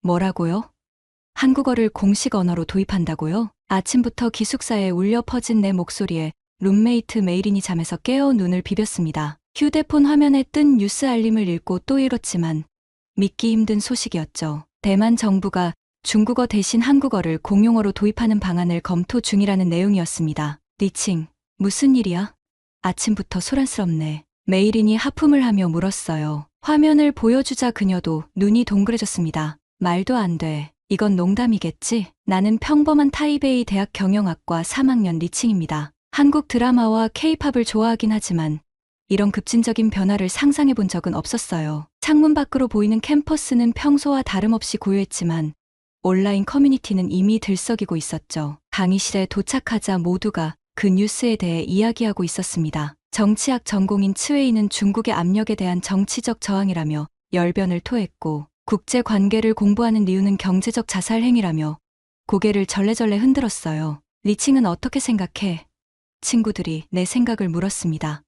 뭐라고요? 한국어를 공식 언어로 도입한다고요? 아침부터 기숙사에 울려 퍼진 내 목소리에 룸메이트 메이린이 잠에서 깨어 눈을 비볐습니다. 휴대폰 화면에 뜬 뉴스 알림을 읽고 또 읽었지만 믿기 힘든 소식이었죠. 대만 정부가 중국어 대신 한국어를 공용어로 도입하는 방안을 검토 중이라는 내용이었습니다. 리칭, 무슨 일이야? 아침부터 소란스럽네. 메이린이 하품을 하며 물었어요. 화면을 보여주자 그녀도 눈이 동그래졌습니다. 말도 안 돼. 이건 농담이겠지? 나는 평범한 타이베이 대학 경영학과 3학년 리칭입니다. 한국 드라마와 케이팝을 좋아하긴 하지만 이런 급진적인 변화를 상상해 본 적은 없었어요. 창문 밖으로 보이는 캠퍼스는 평소와 다름없이 고요했지만 온라인 커뮤니티는 이미 들썩이고 있었죠. 강의실에 도착하자 모두가 그 뉴스에 대해 이야기하고 있었습니다. 정치학 전공인 츠웨이는 중국의 압력에 대한 정치적 저항이라며 열변을 토했고, 국제관계를 공부하는 리우는 경제적 자살 행위라며 고개를 절레절레 흔들었어요. 리칭은 어떻게 생각해? 친구들이 내 생각을 물었습니다.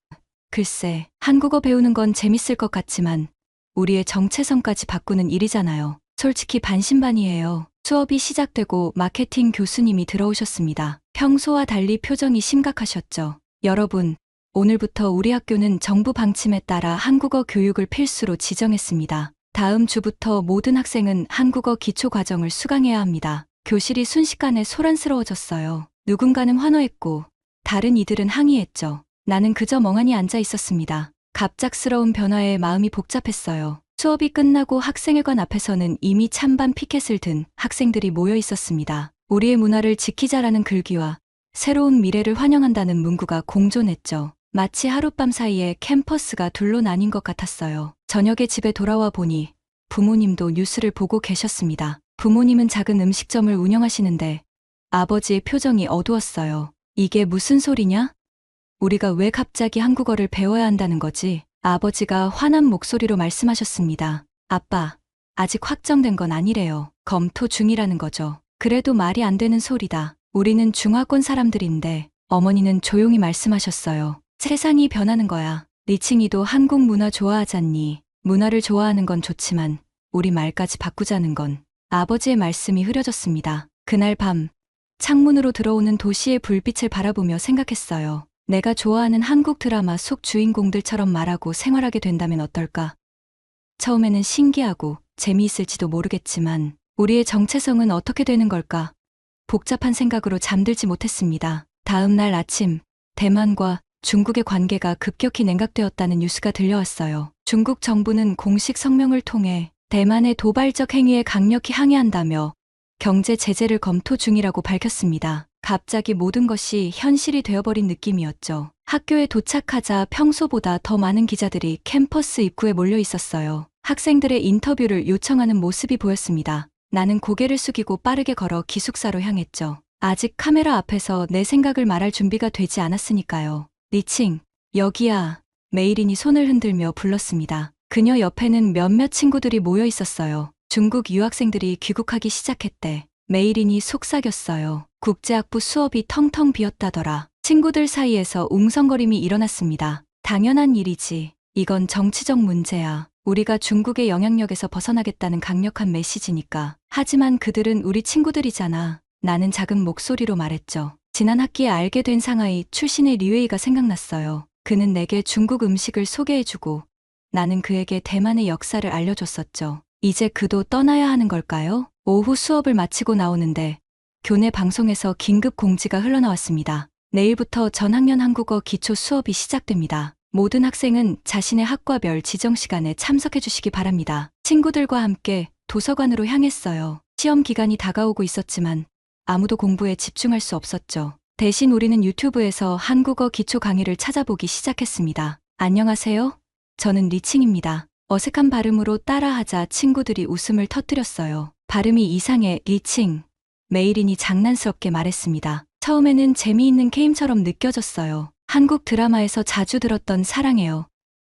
글쎄, 한국어 배우는 건 재밌을 것 같지만 우리의 정체성까지 바꾸는 일이잖아요. 솔직히 반신반의해요. 수업이 시작되고 마케팅 교수님이 들어오셨습니다. 평소와 달리 표정이 심각하셨죠. 여러분, 오늘부터 우리 학교는 정부 방침에 따라 한국어 교육을 필수로 지정했습니다. 다음 주부터 모든 학생은 한국어 기초 과정을 수강해야 합니다. 교실이 순식간에 소란스러워졌어요. 누군가는 환호했고 다른 이들은 항의했죠. 나는 그저 멍하니 앉아 있었습니다. 갑작스러운 변화에 마음이 복잡했어요. 수업이 끝나고 학생회관 앞에서는 이미 찬반 피켓을 든 학생들이 모여 있었습니다. 우리의 문화를 지키자라는 글귀와 새로운 미래를 환영한다는 문구가 공존했죠. 마치 하룻밤 사이에 캠퍼스가 둘로 나뉜 것 같았어요. 저녁에 집에 돌아와 보니 부모님도 뉴스를 보고 계셨습니다. 부모님은 작은 음식점을 운영하시는데 아버지의 표정이 어두웠어요. 이게 무슨 소리냐? 우리가 왜 갑자기 한국어를 배워야 한다는 거지? 아버지가 화난 목소리로 말씀하셨습니다. 아빠, 아직 확정된 건 아니래요. 검토 중이라는 거죠. 그래도 말이 안 되는 소리다. 우리는 중화권 사람들인데. 어머니는 조용히 말씀하셨어요. 세상이 변하는 거야. 리칭이도 한국 문화 좋아하잖니. 문화를 좋아하는 건 좋지만 우리 말까지 바꾸자는 건. 아버지의 말씀이 흐려졌습니다. 그날 밤 창문으로 들어오는 도시의 불빛을 바라보며 생각했어요. 내가 좋아하는 한국 드라마 속 주인공들처럼 말하고 생활하게 된다면 어떨까? 처음에는 신기하고 재미있을지도 모르겠지만 우리의 정체성은 어떻게 되는 걸까? 복잡한 생각으로 잠들지 못했습니다. 다음 날 아침 대만과 중국의 관계가 급격히 냉각되었다는 뉴스가 들려왔어요. 중국 정부는 공식 성명을 통해 대만의 도발적 행위에 강력히 항의한다며 경제 제재를 검토 중이라고 밝혔습니다. 갑자기 모든 것이 현실이 되어버린 느낌이었죠. 학교에 도착하자 평소보다 더 많은 기자들이 캠퍼스 입구에 몰려 있었어요. 학생들의 인터뷰를 요청하는 모습이 보였습니다. 나는 고개를 숙이고 빠르게 걸어 기숙사로 향했죠. 아직 카메라 앞에서 내 생각을 말할 준비가 되지 않았으니까요. 리칭, 여기야. 메이린이 손을 흔들며 불렀습니다. 그녀 옆에는 몇몇 친구들이 모여 있었어요. 중국 유학생들이 귀국하기 시작했대. 메이린이 속삭였어요. 국제학부 수업이 텅텅 비었다더라. 친구들 사이에서 웅성거림이 일어났습니다. 당연한 일이지. 이건 정치적 문제야. 우리가 중국의 영향력에서 벗어나겠다는 강력한 메시지니까. 하지만 그들은 우리 친구들이잖아. 나는 작은 목소리로 말했죠. 지난 학기에 알게 된 상하이 출신의 리웨이가 생각났어요. 그는 내게 중국 음식을 소개해주고 나는 그에게 대만의 역사를 알려줬었죠. 이제 그도 떠나야 하는 걸까요? 오후 수업을 마치고 나오는데 교내 방송에서 긴급 공지가 흘러나왔습니다. 내일부터 전학년 한국어 기초 수업이 시작됩니다. 모든 학생은 자신의 학과별 지정 시간에 참석해 주시기 바랍니다. 친구들과 함께 도서관으로 향했어요. 시험 기간이 다가오고 있었지만 아무도 공부에 집중할 수 없었죠. 대신 우리는 유튜브에서 한국어 기초 강의를 찾아보기 시작했습니다. 안녕하세요. 저는 리칭입니다. 어색한 발음으로 따라하자 친구들이 웃음을 터뜨렸어요. 발음이 이상해, 리칭. 메이린이 장난스럽게 말했습니다. 처음에는 재미있는 게임처럼 느껴졌어요. 한국 드라마에서 자주 들었던 사랑해요,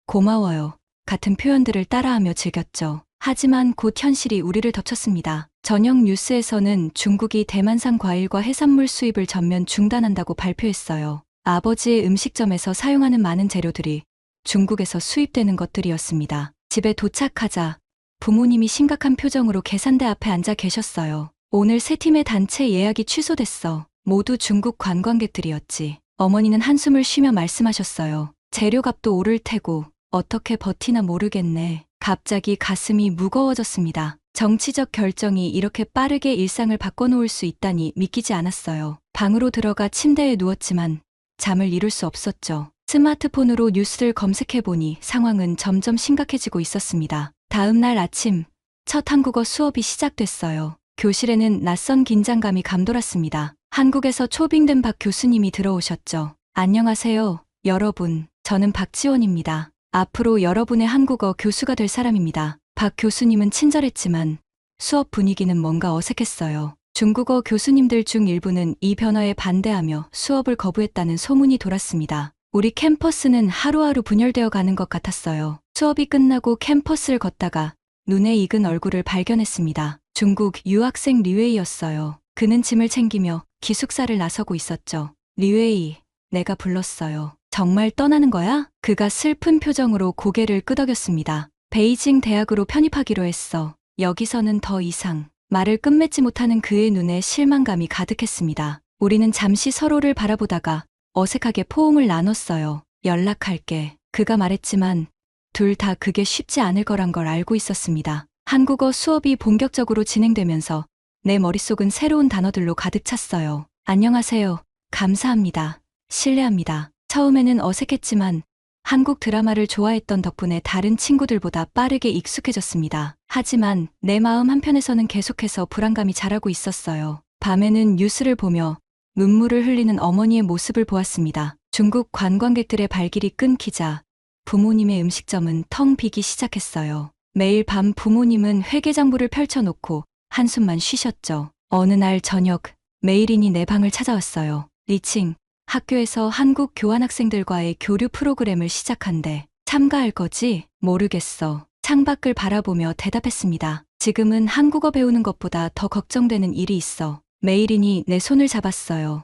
고마워요 같은 표현들을 따라하며 즐겼죠. 하지만 곧 현실이 우리를 덮쳤습니다. 저녁 뉴스에서는 중국이 대만산 과일과 해산물 수입을 전면 중단한다고 발표했어요. 아버지의 음식점에서 사용하는 많은 재료들이 중국에서 수입되는 것들이었습니다. 집에 도착하자 부모님이 심각한 표정으로 계산대 앞에 앉아 계셨어요. 오늘 세 팀의 단체 예약이 취소됐어. 모두 중국 관광객들이었지. 어머니는 한숨을 쉬며 말씀하셨어요. 재료값도 오를 테고 어떻게 버티나 모르겠네. 갑자기 가슴이 무거워졌습니다. 정치적 결정이 이렇게 빠르게 일상을 바꿔놓을 수 있다니 믿기지 않았어요. 방으로 들어가 침대에 누웠지만 잠을 이룰 수 없었죠. 스마트폰으로 뉴스를 검색해보니 상황은 점점 심각해지고 있었습니다. 다음 날 아침, 첫 한국어 수업이 시작됐어요. 교실에는 낯선 긴장감이 감돌았습니다. 한국에서 초빙된 박 교수님이 들어오셨죠. 안녕하세요, 여러분. 저는 박지원입니다. 앞으로 여러분의 한국어 교수가 될 사람입니다. 박 교수님은 친절했지만 수업 분위기는 뭔가 어색했어요. 중국어 교수님들 중 일부는 이 변화에 반대하며 수업을 거부했다는 소문이 돌았습니다. 우리 캠퍼스는 하루하루 분열되어 가는 것 같았어요. 수업이 끝나고 캠퍼스를 걷다가 눈에 익은 얼굴을 발견했습니다. 중국 유학생 리웨이였어요. 그는 짐을 챙기며 기숙사를 나서고 있었죠. 리웨이, 내가 불렀어요. 정말 떠나는 거야? 그가 슬픈 표정으로 고개를 끄덕였습니다. 베이징 대학으로 편입하기로 했어. 여기서는 더 이상. 말을 끝맺지 못하는 그의 눈에 실망감이 가득했습니다. 우리는 잠시 서로를 바라보다가 어색하게 포옹을 나눴어요. 연락할게. 그가 말했지만 둘 다 그게 쉽지 않을 거란 걸 알고 있었습니다. 한국어 수업이 본격적으로 진행되면서 내 머릿속은 새로운 단어들로 가득 찼어요. 안녕하세요. 감사합니다. 신뢰합니다. 처음에는 어색했지만 한국 드라마를 좋아했던 덕분에 다른 친구들보다 빠르게 익숙해졌습니다. 하지만 내 마음 한편에서는 계속해서 불안감이 자라고 있었어요. 밤에는 뉴스를 보며 눈물을 흘리는 어머니의 모습을 보았습니다. 중국 관광객들의 발길이 끊기자 부모님의 음식점은 텅 비기 시작했어요. 매일 밤 부모님은 회계장부를 펼쳐놓고 한숨만 쉬셨죠. 어느 날 저녁, 메일인이 내 방을 찾아왔어요. 리칭, 학교에서 한국 교환학생들과의 교류 프로그램을 시작한대. 참가할 거지? 모르겠어. 창밖을 바라보며 대답했습니다. 지금은 한국어 배우는 것보다 더 걱정되는 일이 있어. 메일인이 내 손을 잡았어요.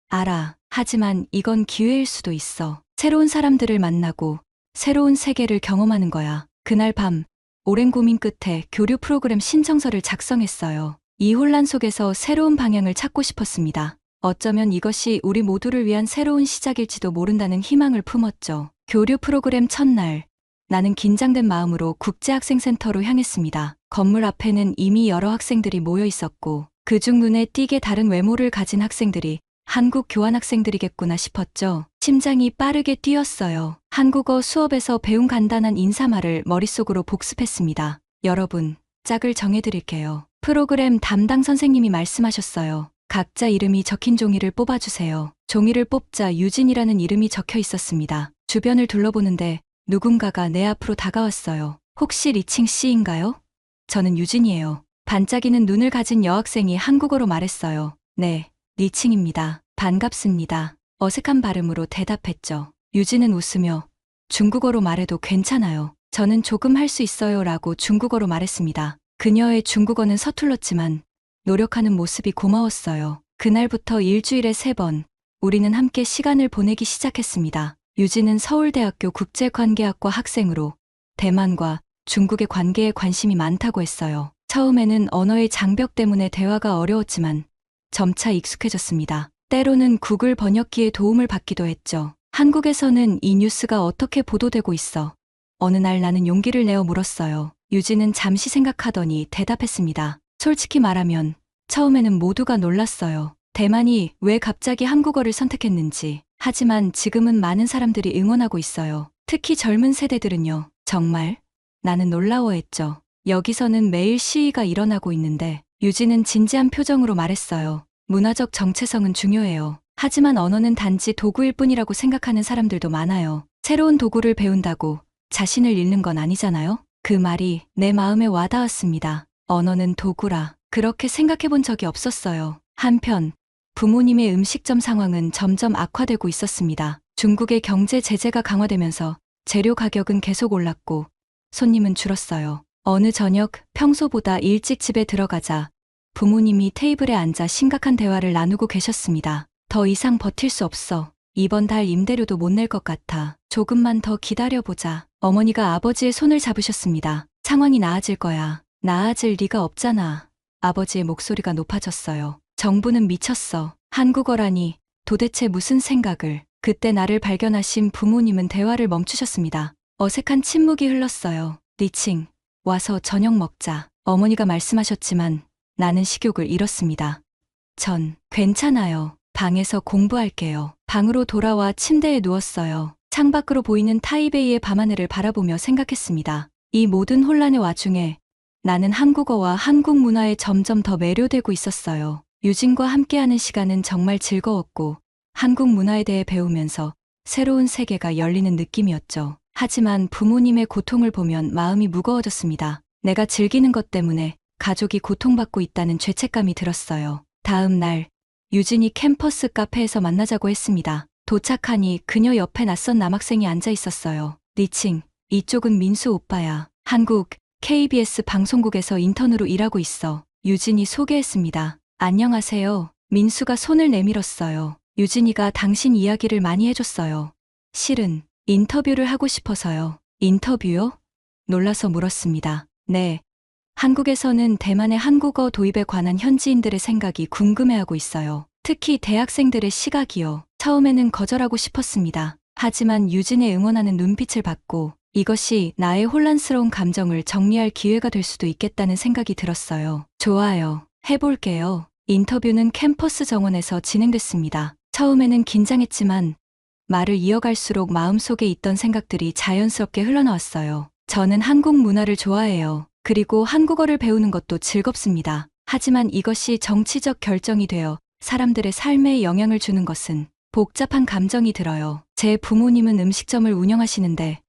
알아. 하지만 이건 기회일 수도 있어. 새로운 사람들을 만나고 새로운 세계를 경험하는 거야. 그날 밤, 오랜 고민 끝에 교류 프로그램 신청서를 작성했어요. 이 혼란 속에서 새로운 방향을 찾고 싶었습니다. 어쩌면 이것이 우리 모두를 위한 새로운 시작일지도 모른다는 희망을 품었죠. 교류 프로그램 첫날, 나는 긴장된 마음으로 국제학생센터로 향했습니다. 건물 앞에는 이미 여러 학생들이 모여 있었고 그중 눈에 띄게 다른 외모를 가진 학생들이 한국 교환학생들이겠구나 싶었죠. 심장이 빠르게 뛰었어요. 한국어 수업에서 배운 간단한 인사말을 머릿속으로 복습했습니다. 여러분, 짝을 정해드릴게요. 프로그램 담당 선생님이 말씀하셨어요. 각자 이름이 적힌 종이를 뽑아주세요. 종이를 뽑자 유진이라는 이름이 적혀 있었습니다. 주변을 둘러보는데 누군가가 내 앞으로 다가왔어요. 혹시 리칭 씨인가요? 저는 유진이에요. 반짝이는 눈을 가진 여학생이 한국어로 말했어요. 네, 리칭입니다. 반갑습니다. 어색한 발음으로 대답했죠. 유진은 웃으며 중국어로 말해도 괜찮아요. 저는 조금 할 수 있어요 라고 중국어로 말했습니다. 그녀의 중국어는 서툴렀지만 노력하는 모습이 고마웠어요. 그날부터 일주일에 3번 우리는 함께 시간을 보내기 시작했습니다. 유진은 서울대학교 국제관계학과 학생으로 대만과 중국의 관계에 관심이 많다고 했어요. 처음에는 언어의 장벽 때문에 대화가 어려웠지만 점차 익숙해졌습니다. 때로는 구글 번역기의 도움을 받기도 했죠. 한국에서는 이 뉴스가 어떻게 보도되고 있어? 어느 날 나는 용기를 내어 물었어요. 유진은 잠시 생각하더니 대답했습니다. 솔직히 말하면 처음에는 모두가 놀랐어요. 대만이 왜 갑자기 한국어를 선택했는지. 하지만 지금은 많은 사람들이 응원하고 있어요. 특히 젊은 세대들은요. 정말? 나는 놀라워했죠. 여기서는 매일 시위가 일어나고 있는데 유진은 진지한 표정으로 말했어요. 문화적 정체성은 중요해요. 하지만 언어는 단지 도구일 뿐이라고 생각하는 사람들도 많아요. 새로운 도구를 배운다고 자신을 잃는 건 아니잖아요? 그 말이 내 마음에 와닿았습니다. 언어는 도구라. 그렇게 생각해 본 적이 없었어요. 한편 부모님의 음식점 상황은 점점 악화되고 있었습니다. 중국의 경제 제재가 강화되면서 재료 가격은 계속 올랐고 손님은 줄었어요. 어느 저녁 평소보다 일찍 집에 들어가자 부모님이 테이블에 앉아 심각한 대화를 나누고 계셨습니다. 더 이상 버틸 수 없어. 이번 달 임대료도 못 낼 것 같아. 조금만 더 기다려보자. 어머니가 아버지의 손을 잡으셨습니다. 상황이 나아질 거야. 나아질 리가 없잖아. 아버지의 목소리가 높아졌어요. 정부는 미쳤어. 한국어라니 도대체 무슨 생각을. 그때 나를 발견하신 부모님은 대화를 멈추셨습니다. 어색한 침묵이 흘렀어요. 리칭, 와서 저녁 먹자. 어머니가 말씀하셨지만 나는 식욕을 잃었습니다. 전 괜찮아요. 방에서 공부할게요. 방으로 돌아와 침대에 누웠어요. 창밖으로 보이는 타이베이의 밤하늘을 바라보며 생각했습니다. 이 모든 혼란의 와중에 나는 한국어와 한국 문화에 점점 더 매료되고 있었어요. 유진과 함께하는 시간은 정말 즐거웠고 한국 문화에 대해 배우면서 새로운 세계가 열리는 느낌이었죠. 하지만 부모님의 고통을 보면 마음이 무거워졌습니다. 내가 즐기는 것 때문에 가족이 고통받고 있다는 죄책감이 들었어요. 다음 날 유진이 캠퍼스 카페에서 만나자고 했습니다. 도착하니 그녀 옆에 낯선 남학생이 앉아 있었어요. 리칭, 이쪽은 민수 오빠야. 한국 KBS 방송국에서 인턴으로 일하고 있어. 유진이 소개했습니다. 안녕하세요. 민수가 손을 내밀었어요. 유진이가 당신 이야기를 많이 해줬어요. 실은 인터뷰를 하고 싶어서요. 인터뷰요? 놀라서 물었습니다. 네. 한국에서는 대만의 한국어 도입에 관한 현지인들의 생각이 궁금해하고 있어요. 특히 대학생들의 시각이요. 처음에는 거절하고 싶었습니다. 하지만 유진의 응원하는 눈빛을 받고 이것이 나의 혼란스러운 감정을 정리할 기회가 될 수도 있겠다는 생각이 들었어요. 좋아요. 해볼게요. 인터뷰는 캠퍼스 정원에서 진행됐습니다. 처음에는 긴장했지만 말을 이어갈수록 마음속에 있던 생각들이 자연스럽게 흘러나왔어요. 저는 한국 문화를 좋아해요. 그리고 한국어를 배우는 것도 즐겁습니다. 하지만 이것이 정치적 결정이 되어 사람들의 삶에 영향을 주는 것은 복잡한 감정이 들어요. 제 부모님은 음식점을 운영하시는데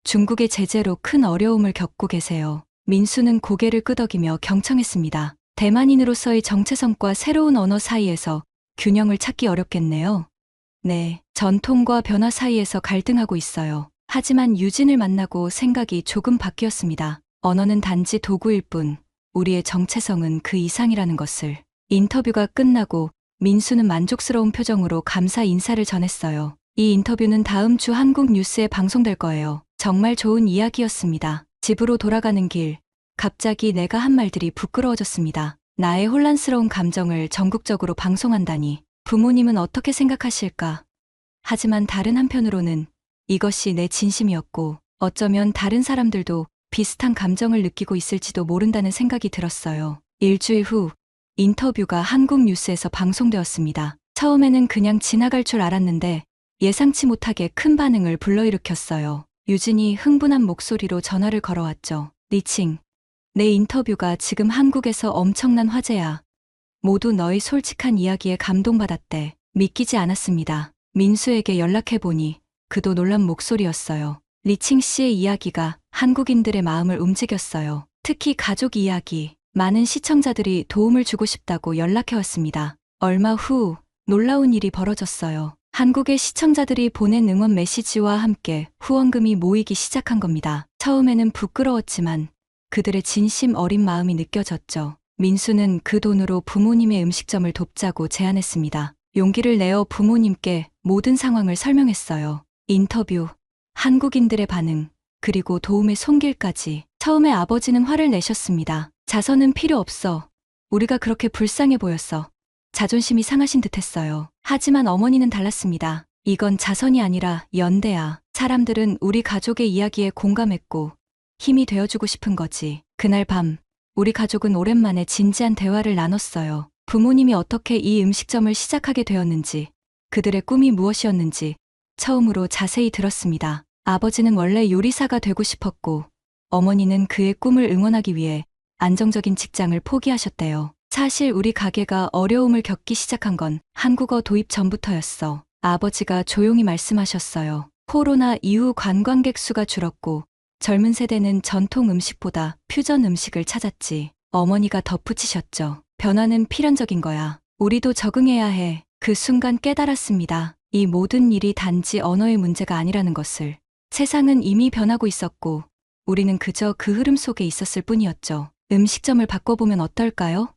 중국의 제재로 큰 어려움을 겪고 계세요. 민수는 고개를 끄덕이며 경청했습니다. 대만인으로서의 정체성과 새로운 언어 사이에서 균형을 찾기 어렵겠네요. 네, 전통과 변화 사이에서 갈등하고 있어요. 하지만 유진을 만나고 생각이 조금 바뀌었습니다. 언어는 단지 도구일 뿐 우리의 정체성은 그 이상이라는 것을. 인터뷰가 끝나고 민수는 만족스러운 표정으로 감사 인사를 전했어요. 이 인터뷰는 다음 주 한국 뉴스에 방송될 거예요. 정말 좋은 이야기였습니다. 집으로 돌아가는 길, 갑자기 내가 한 말들이 부끄러워졌습니다. 나의 혼란스러운 감정을 전국적으로 방송한다니 부모님은 어떻게 생각하실까? 하지만 다른 한편으로는 이것이 내 진심이었고 어쩌면 다른 사람들도 비슷한 감정을 느끼고 있을지도 모른다는 생각이 들었어요. 일주일 후 인터뷰가 한국 뉴스에서 방송되었습니다. 처음에는 그냥 지나갈 줄 알았는데 예상치 못하게 큰 반응을 불러일으켰어요. 유진이 흥분한 목소리로 전화를 걸어왔죠. 리칭, 내 인터뷰가 지금 한국에서 엄청난 화제야. 모두 너의 솔직한 이야기에 감동받았대. 믿기지 않았습니다. 민수에게 연락해보니 그도 놀란 목소리였어요. 리칭 씨의 이야기가 한국인들의 마음을 움직였어요. 특히 가족 이야기. 많은 시청자들이 도움을 주고 싶다고 연락해왔습니다. 얼마 후 놀라운 일이 벌어졌어요. 한국의 시청자들이 보낸 응원 메시지와 함께 후원금이 모이기 시작한 겁니다. 처음에는 부끄러웠지만 그들의 진심 어린 마음이 느껴졌죠. 민수는 그 돈으로 부모님의 음식점을 돕자고 제안했습니다. 용기를 내어 부모님께 모든 상황을 설명했어요. 인터뷰, 한국인들의 반응, 그리고 도움의 손길까지. 처음에 아버지는 화를 내셨습니다. 자선은 필요 없어. 우리가 그렇게 불쌍해 보였어. 자존심이 상하신 듯했어요. 하지만 어머니는 달랐습니다. 이건 자선이 아니라 연대야. 사람들은 우리 가족의 이야기에 공감했고 힘이 되어주고 싶은 거지. 그날 밤 우리 가족은 오랜만에 진지한 대화를 나눴어요. 부모님이 어떻게 이 음식점을 시작하게 되었는지, 그들의 꿈이 무엇이었는지 처음으로 자세히 들었습니다. 아버지는 원래 요리사가 되고 싶었고 어머니는 그의 꿈을 응원하기 위해 안정적인 직장을 포기하셨대요. 사실 우리 가게가 어려움을 겪기 시작한 건 한국어 도입 전부터였어. 아버지가 조용히 말씀하셨어요. 코로나 이후 관광객 수가 줄었고 젊은 세대는 전통 음식보다 퓨전 음식을 찾았지. 어머니가 덧붙이셨죠. 변화는 필연적인 거야. 우리도 적응해야 해. 그 순간 깨달았습니다. 이 모든 일이 단지 언어의 문제가 아니라는 것을. 세상은 이미 변하고 있었고 우리는 그저 그 흐름 속에 있었을 뿐이었죠. 음식점을 바꿔보면 어떨까요?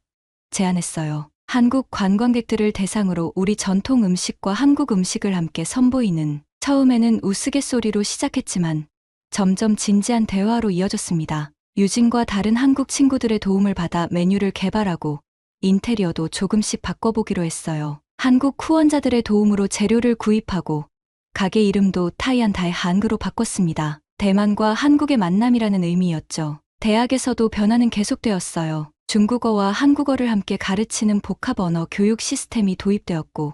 제안했어요. 한국 관광객들을 대상으로 우리 전통 음식과 한국 음식을 함께 선보이는. 처음에는 우스갯소리로 시작했지만 점점 진지한 대화로 이어졌습니다. 유진과 다른 한국 친구들의 도움을 받아 메뉴를 개발하고 인테리어도 조금씩 바꿔보기로 했어요. 한국 후원자들의 도움으로 재료를 구입하고 가게 이름도 타이안 다이 한그로 바꿨습니다. 대만과 한국의 만남이라는 의미였죠. 대학에서도 변화는 계속되었어요. 중국어와 한국어를 함께 가르치는 복합 언어 교육 시스템이 도입되었고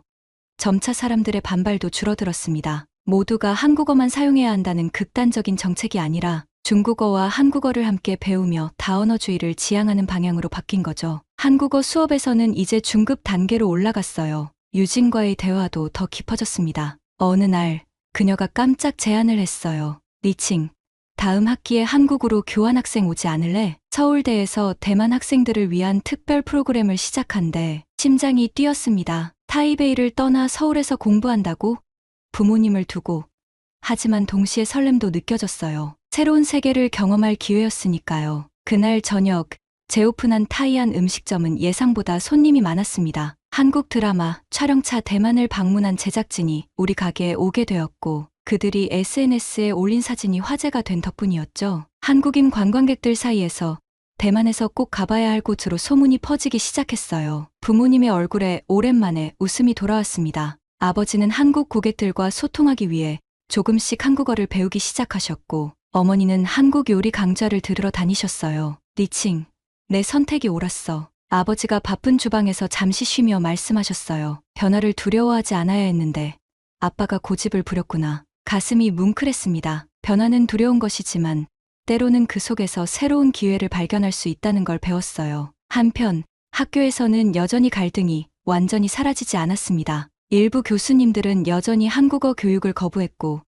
점차 사람들의 반발도 줄어들었습니다. 모두가 한국어만 사용해야 한다는 극단적인 정책이 아니라 중국어와 한국어를 함께 배우며 다언어주의를 지향하는 방향으로 바뀐 거죠. 한국어 수업에서는 이제 중급 단계로 올라갔어요. 유진과의 대화도 더 깊어졌습니다. 어느 날 그녀가 깜짝 제안을 했어요. 리칭, 다음 학기에 한국으로 교환학생 오지 않을래? 서울대에서 대만 학생들을 위한 특별 프로그램을 시작한대. 심장이 뛰었습니다. 타이베이를 떠나 서울에서 공부한다고? 부모님을 두고. 하지만 동시에 설렘도 느껴졌어요. 새로운 세계를 경험할 기회였으니까요. 그날 저녁 재오픈한 타이안 음식점은 예상보다 손님이 많았습니다. 한국 드라마 촬영차 대만을 방문한 제작진이 우리 가게에 오게 되었고 그들이 SNS에 올린 사진이 화제가 된 덕분이었죠. 한국인 관광객들 사이에서 대만에서 꼭 가봐야 할 곳으로 소문이 퍼지기 시작했어요. 부모님의 얼굴에 오랜만에 웃음이 돌아왔습니다. 아버지는 한국 고객들과 소통하기 위해 조금씩 한국어를 배우기 시작하셨고 어머니는 한국 요리 강좌를 들으러 다니셨어요. 리칭, 내 선택이 옳았어. 아버지가 바쁜 주방에서 잠시 쉬며 말씀하셨어요. 변화를 두려워하지 않아야 했는데 아빠가 고집을 부렸구나. 가슴이 뭉클했습니다. 변화는 두려운 것이지만 때로는 그 속에서 새로운 기회를 발견할 수 있다는 걸 배웠어요. 한편 학교에서는 여전히 갈등이 완전히 사라지지 않았습니다. 일부 교수님들은 여전히 한국어 교육을 거부했고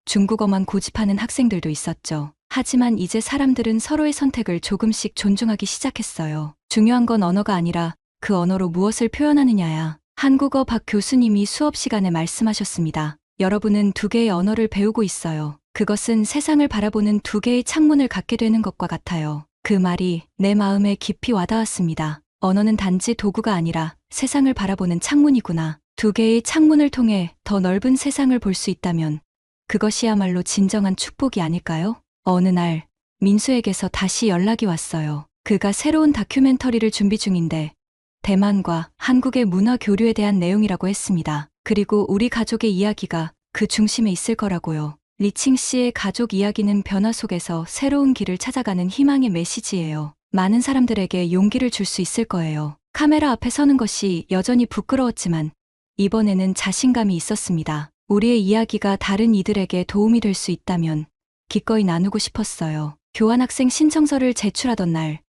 중국어만 고집하는 학생들도 있었죠. 하지만 이제 사람들은 서로의 선택을 조금씩 존중하기 시작했어요. 중요한 건 언어가 아니라 그 언어로 무엇을 표현하느냐야. 한국어 박 교수님이 수업 시간에 말씀하셨습니다. 여러분은 두 개의 언어를 배우고 있어요. 그것은 세상을 바라보는 두 개의 창문을 갖게 되는 것과 같아요. 그 말이 내 마음에 깊이 와닿았습니다. 언어는 단지 도구가 아니라 세상을 바라보는 창문이구나. 두 개의 창문을 통해 더 넓은 세상을 볼 수 있다면 그것이야말로 진정한 축복이 아닐까요? 어느 날 민수에게서 다시 연락이 왔어요. 그가 새로운 다큐멘터리를 준비 중인데 대만과 한국의 문화 교류에 대한 내용이라고 했습니다. 그리고 우리 가족의 이야기가 그 중심에 있을 거라고요. 리칭 씨의 가족 이야기는 변화 속에서 새로운 길을 찾아가는 희망의 메시지예요. 많은 사람들에게 용기를 줄 수 있을 거예요. 카메라 앞에 서는 것이 여전히 부끄러웠지만 이번에는 자신감이 있었습니다. 우리의 이야기가 다른 이들에게 도움이 될 수 있다면 기꺼이 나누고 싶었어요. 교환학생 신청서를 제출하던 날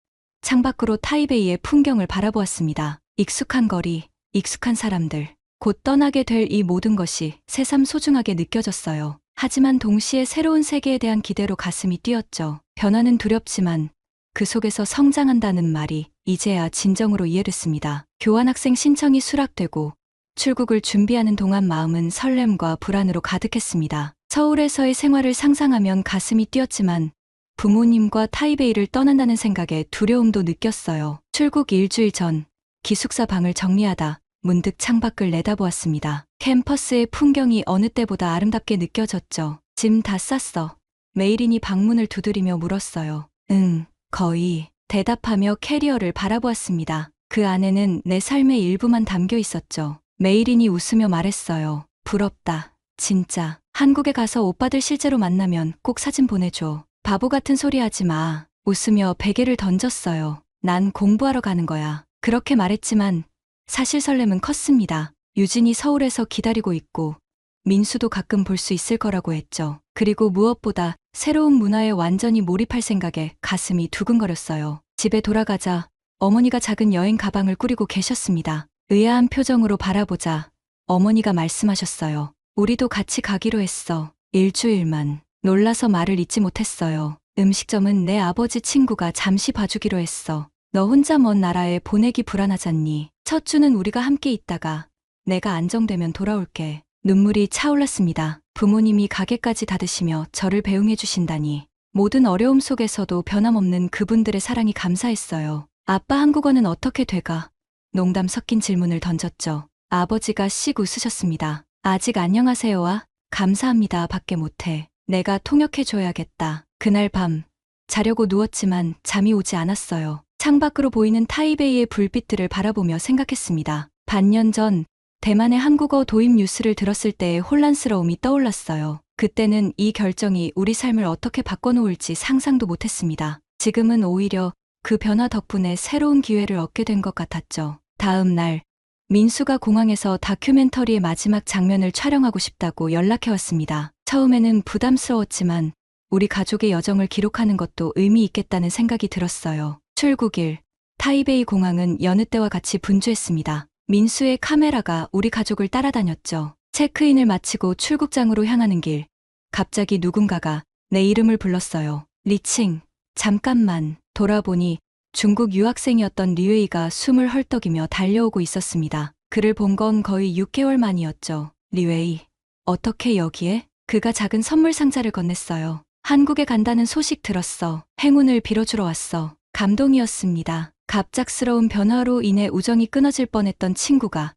창밖으로 타이베이의 풍경을 바라보았습니다. 익숙한 거리, 익숙한 사람들. 곧 떠나게 될 이 모든 것이 새삼 소중하게 느껴졌어요. 하지만 동시에 새로운 세계에 대한 기대로 가슴이 뛰었죠. 변화는 두렵지만 그 속에서 성장한다는 말이 이제야 진정으로 이해됐습니다. 교환학생 신청이 수락되고 출국을 준비하는 동안 마음은 설렘과 불안으로 가득했습니다. 서울에서의 생활을 상상하면 가슴이 뛰었지만 부모님과 타이베이를 떠난다는 생각에 두려움도 느꼈어요. 출국 일주일 전 기숙사 방을 정리하다 문득 창밖을 내다보았습니다. 캠퍼스의 풍경이 어느 때보다 아름답게 느껴졌죠. 짐 다 쌌어. 메이린이 방문을 두드리며 물었어요. 응, 거의. 대답하며 캐리어를 바라보았습니다. 그 안에는 내 삶의 일부만 담겨 있었죠. 메이린이 웃으며 말했어요. 부럽다. 진짜. 한국에 가서 오빠들 실제로 만나면 꼭 사진 보내줘. 바보 같은 소리 하지 마. 웃으며 베개를 던졌어요. 난 공부하러 가는 거야. 그렇게 말했지만 사실 설렘은 컸습니다. 유진이 서울에서 기다리고 있고 민수도 가끔 볼 수 있을 거라고 했죠. 그리고 무엇보다 새로운 문화에 완전히 몰입할 생각에 가슴이 두근거렸어요. 집에 돌아가자 어머니가 작은 여행 가방을 꾸리고 계셨습니다. 의아한 표정으로 바라보자 어머니가 말씀하셨어요. 우리도 같이 가기로 했어. 일주일만. 놀라서 말을 잇지 못했어요. 음식점은 내 아버지 친구가 잠시 봐주기로 했어. 너 혼자 먼 나라에 보내기 불안하잖니. 첫 주는 우리가 함께 있다가 내가 안정되면 돌아올게. 눈물이 차올랐습니다. 부모님이 가게까지 닫으시며 저를 배웅해 주신다니. 모든 어려움 속에서도 변함없는 그분들의 사랑이 감사했어요. 아빠 한국어는 어떻게 돼가? 농담 섞인 질문을 던졌죠. 아버지가 씩 웃으셨습니다. 아직 안녕하세요와 감사합니다 밖에 못해. 내가 통역해줘야겠다. 그날 밤 자려고 누웠지만 잠이 오지 않았어요. 창밖으로 보이는 타이베이의 불빛들을 바라보며 생각했습니다. 반년 전 대만의 한국어 도입 뉴스를 들었을 때의 혼란스러움이 떠올랐어요. 그때는 이 결정이 우리 삶을 어떻게 바꿔놓을지 상상도 못했습니다. 지금은 오히려 그 변화 덕분에 새로운 기회를 얻게 된 것 같았죠. 다음 날 민수가 공항에서 다큐멘터리의 마지막 장면을 촬영하고 싶다고 연락해왔습니다. 처음에는 부담스러웠지만 우리 가족의 여정을 기록하는 것도 의미 있겠다는 생각이 들었어요. 출국일, 타이베이 공항은 여느 때와 같이 분주했습니다. 민수의 카메라가 우리 가족을 따라다녔죠. 체크인을 마치고 출국장으로 향하는 길, 갑자기 누군가가 내 이름을 불렀어요. 리칭, 잠깐만. 돌아보니 중국 유학생이었던 리웨이가 숨을 헐떡이며 달려오고 있었습니다. 그를 본 건 거의 6개월 만이었죠. 리웨이, 어떻게 여기에? 그가 작은 선물 상자를 건넸어요. 한국에 간다는 소식 들었어. 행운을 빌어주러 왔어. 감동이었습니다. 갑작스러운 변화로 인해 우정이 끊어질 뻔했던 친구가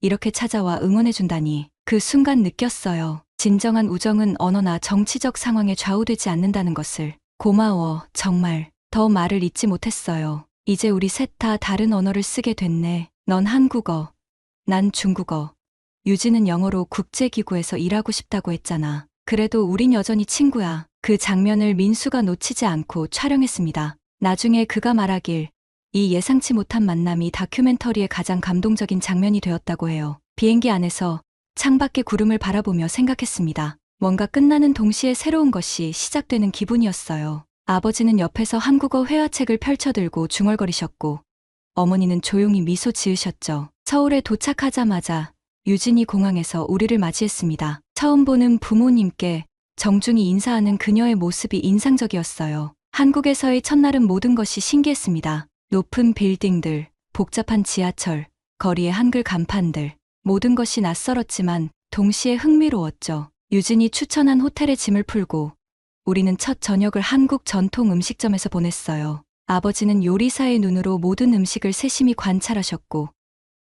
이렇게 찾아와 응원해준다니 그 순간 느꼈어요. 진정한 우정은 언어나 정치적 상황에 좌우되지 않는다는 것을. 고마워, 정말. 더 말을 잇지 못했어요. 이제 우리 셋 다 다른 언어를 쓰게 됐네. 넌 한국어, 난 중국어. 유진은 영어로 국제기구에서 일하고 싶다고 했잖아. 그래도 우린 여전히 친구야. 그 장면을 민수가 놓치지 않고 촬영했습니다. 나중에 그가 말하길, 이 예상치 못한 만남이 다큐멘터리의 가장 감동적인 장면이 되었다고 해요. 비행기 안에서 창밖의 구름을 바라보며 생각했습니다. 뭔가 끝나는 동시에 새로운 것이 시작되는 기분이었어요. 아버지는 옆에서 한국어 회화책을 펼쳐들고 중얼거리셨고, 어머니는 조용히 미소 지으셨죠. 서울에 도착하자마자 유진이 공항에서 우리를 맞이했습니다. 처음 보는 부모님께 정중히 인사하는 그녀의 모습이 인상적이었어요. 한국에서의 첫날은 모든 것이 신기했습니다. 높은 빌딩들, 복잡한 지하철, 거리의 한글 간판들, 모든 것이 낯설었지만 동시에 흥미로웠죠. 유진이 추천한 호텔에 짐을 풀고 우리는 첫 저녁을 한국 전통 음식점에서 보냈어요. 아버지는 요리사의 눈으로 모든 음식을 세심히 관찰하셨고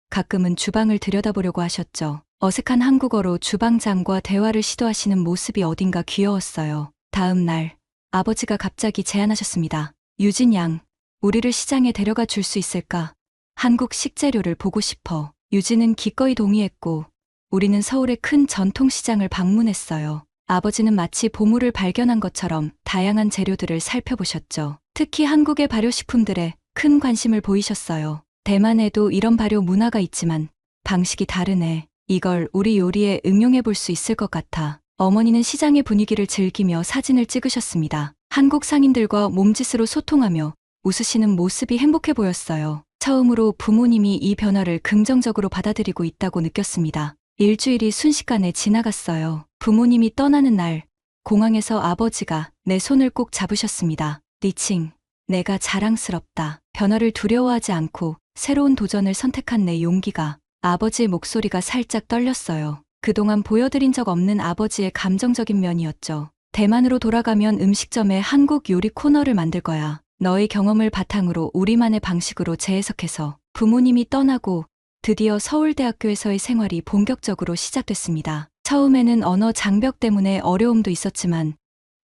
가끔은 주방을 들여다보려고 하셨죠. 어색한 한국어로 주방장과 대화를 시도하시는 모습이 어딘가 귀여웠어요. 다음 날 아버지가 갑자기 제안하셨습니다. 유진 양, 우리를 시장에 데려가 줄 수 있을까? 한국 식재료를 보고 싶어. 유진은 기꺼이 동의했고 우리는 서울의 큰 전통시장을 방문했어요. 아버지는 마치 보물을 발견한 것처럼 다양한 재료들을 살펴보셨죠. 특히 한국의 발효식품들에 큰 관심을 보이셨어요. 대만에도 이런 발효 문화가 있지만 방식이 다르네. 이걸 우리 요리에 응용해 볼 수 있을 것 같아. 어머니는 시장의 분위기를 즐기며 사진을 찍으셨습니다. 한국 상인들과 몸짓으로 소통하며 웃으시는 모습이 행복해 보였어요. 처음으로 부모님이 이 변화를 긍정적으로 받아들이고 있다고 느꼈습니다. 일주일이 순식간에 지나갔어요. 부모님이 떠나는 날, 공항에서 아버지가 내 손을 꼭 잡으셨습니다. 리칭, 내가 자랑스럽다. 변화를 두려워하지 않고 새로운 도전을 선택한 내 용기가. 아버지의 목소리가 살짝 떨렸어요. 그동안 보여드린 적 없는 아버지의 감정적인 면이었죠. 대만으로 돌아가면 음식점에 한국 요리 코너를 만들 거야. 너의 경험을 바탕으로 우리만의 방식으로 재해석해서. 부모님이 떠나고 드디어 서울대학교에서의 생활이 본격적으로 시작됐습니다. 처음에는 언어 장벽 때문에 어려움도 있었지만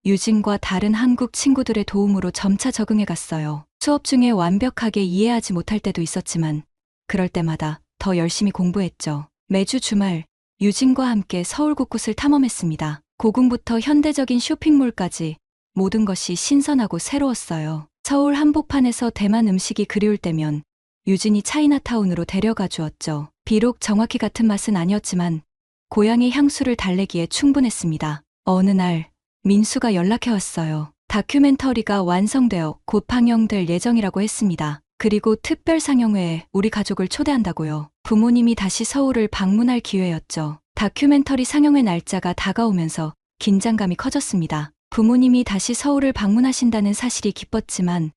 유진과 다른 한국 친구들의 도움으로 점차 적응해 갔어요. 수업 중에 완벽하게 이해하지 못할 때도 있었지만 그럴 때마다 더 열심히 공부했죠. 매주 주말 유진과 함께 서울 곳곳을 탐험했습니다. 고궁부터 현대적인 쇼핑몰까지 모든 것이 신선하고 새로웠어요. 서울 한복판에서 대만 음식이 그리울 때면 유진이 차이나타운으로 데려가 주었죠. 비록 정확히 같은 맛은 아니었지만 고향의 향수를 달래기에 충분했습니다. 어느 날 민수가 연락해왔어요. 다큐멘터리가 완성되어 곧 방영될 예정이라고 했습니다. 그리고 특별 상영회에 우리 가족을 초대한다고요. 부모님이 다시 서울을 방문할 기회였죠. 다큐멘터리 상영회 날짜가 다가오면서 긴장감이 커졌습니다. 부모님이 다시 서울을 방문하신다는 사실이 기뻤지만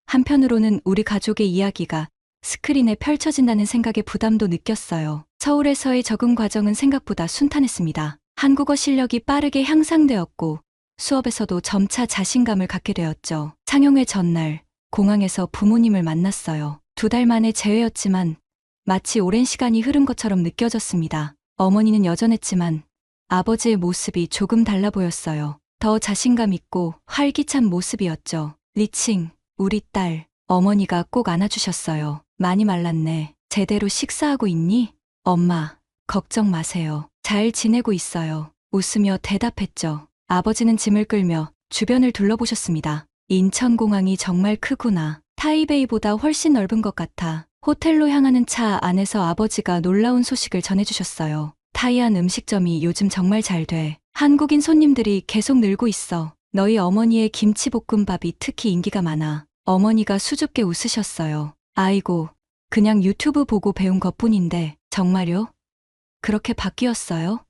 한편으로는 우리 가족의 이야기가 스크린에 펼쳐진다는 생각에 부담도 느꼈어요. 서울에서의 적응 과정은 생각보다 순탄했습니다. 한국어 실력이 빠르게 향상되었고 수업에서도 점차 자신감을 갖게 되었죠. 상영회 전날 공항에서 부모님을 만났어요. 2달 만에 재회였지만 마치 오랜 시간이 흐른 것처럼 느껴졌습니다. 어머니는 여전했지만 아버지의 모습이 조금 달라 보였어요. 더 자신감 있고 활기찬 모습이었죠. 리칭, 우리 딸, 어머니가 꼭 안아주셨어요. 많이 말랐네. 제대로 식사하고 있니? 엄마, 걱정 마세요. 잘 지내고 있어요. 웃으며 대답했죠. 아버지는 짐을 끌며 주변을 둘러보셨습니다. 인천공항이 정말 크구나. 타이베이보다 훨씬 넓은 것 같아. 호텔로 향하는 차 안에서 아버지가 놀라운 소식을 전해주셨어요. 타이안 음식점이 요즘 정말 잘 돼. 한국인 손님들이 계속 늘고 있어. 너희 어머니의 김치볶음밥이 특히 인기가 많아. 어머니가 수줍게 웃으셨어요. 아이고, 그냥 유튜브 보고 배운 것뿐인데, 정말요? 그렇게 바뀌었어요?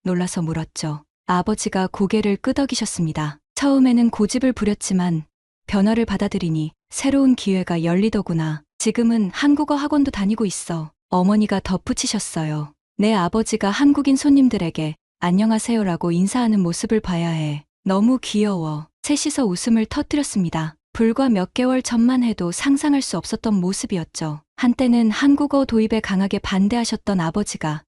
놀라서 물었죠. 아버지가 고개를 끄덕이셨습니다. 처음에는 고집을 부렸지만 변화를 받아들이니 새로운 기회가 열리더구나. 지금은 한국어 학원도 다니고 있어. 어머니가 덧붙이셨어요. 내 아버지가 한국인 손님들에게 안녕하세요라고 인사하는 모습을 봐야 해. 너무 귀여워. 셋이서 웃음을 터뜨렸습니다. 불과 몇 개월 전만 해도 상상할 수 없었던 모습이었죠. 한때는 한국어 도입에 강하게 반대하셨던 아버지가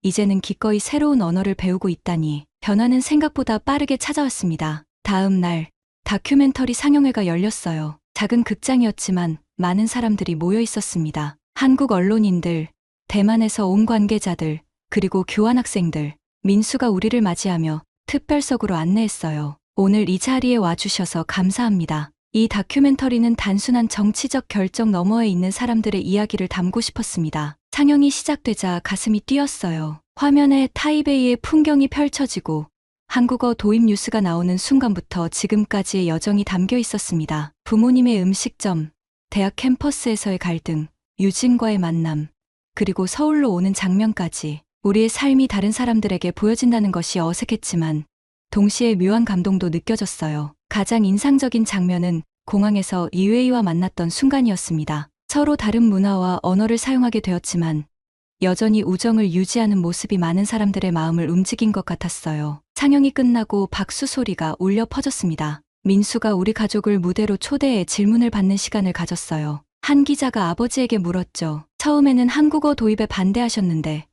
이제는 기꺼이 새로운 언어를 배우고 있다니 변화는 생각보다 빠르게 찾아왔습니다. 다음 날 다큐멘터리 상영회가 열렸어요. 작은 극장이었지만 많은 사람들이 모여 있었습니다. 한국 언론인들, 대만에서 온 관계자들, 그리고 교환학생들, 민수가 우리를 맞이하며 특별석으로 안내했어요. 오늘 이 자리에 와주셔서 감사합니다. 이 다큐멘터리는 단순한 정치적 결정 너머에 있는 사람들의 이야기를 담고 싶었습니다. 상영이 시작되자 가슴이 뛰었어요. 화면에 타이베이의 풍경이 펼쳐지고 한국어 도입 뉴스가 나오는 순간부터 지금까지의 여정이 담겨 있었습니다. 부모님의 음식점, 대학 캠퍼스에서의 갈등, 유진과의 만남, 그리고 서울로 오는 장면까지 우리의 삶이 다른 사람들에게 보여진다는 것이 어색했지만 동시에 묘한 감동도 느껴졌어요. 가장 인상적인 장면은 공항에서 이웨이와 만났던 순간이었습니다. 서로 다른 문화와 언어를 사용하게 되었지만 여전히 우정을 유지하는 모습이 많은 사람들의 마음을 움직인 것 같았어요. 상영이 끝나고 박수 소리가 울려 퍼졌습니다. 민수가 우리 가족을 무대로 초대해 질문을 받는 시간을 가졌어요. 한 기자가 아버지에게 물었죠. 처음에는 한국어 도입에 반대하셨는데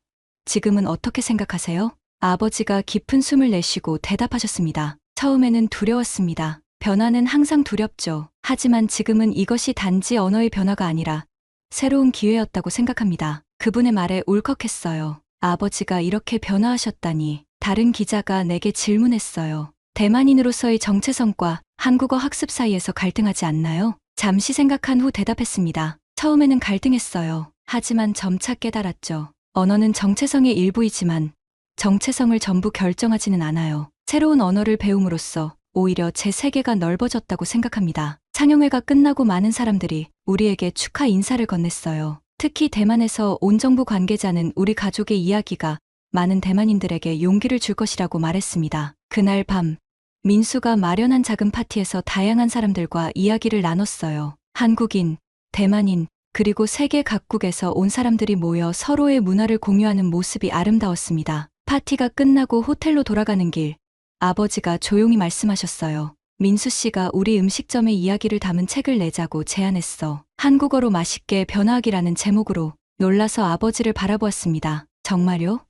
지금은 어떻게 생각하세요? 아버지가 깊은 숨을 내쉬고 대답하셨습니다. 처음에는 두려웠습니다. 변화는 항상 두렵죠. 하지만 지금은 이것이 단지 언어의 변화가 아니라 새로운 기회였다고 생각합니다. 그분의 말에 울컥했어요. 아버지가 이렇게 변화하셨다니. 다른 기자가 내게 질문했어요. 대만인으로서의 정체성과 한국어 학습 사이에서 갈등하지 않나요? 잠시 생각한 후 대답했습니다. 처음에는 갈등했어요. 하지만 점차 깨달았죠. 언어는 정체성의 일부이지만 정체성을 전부 결정하지는 않아요. 새로운 언어를 배움으로써 오히려 제 세계가 넓어졌다고 생각합니다. 상영회가 끝나고 많은 사람들이 우리에게 축하 인사를 건넸어요. 특히 대만에서 온 정부 관계자는 우리 가족의 이야기가 많은 대만인들에게 용기를 줄 것이라고 말했습니다. 그날 밤 민수가 마련한 작은 파티에서 다양한 사람들과 이야기를 나눴어요. 한국인, 대만인, 그리고 세계 각국에서 온 사람들이 모여 서로의 문화를 공유하는 모습이 아름다웠습니다. 파티가 끝나고 호텔로 돌아가는 길, 아버지가 조용히 말씀하셨어요. 민수 씨가 우리 음식점의 이야기를 담은 책을 내자고 제안했어. 한국어로 맛있게 변화하기라는 제목으로. 놀라서 아버지를 바라보았습니다. 정말요?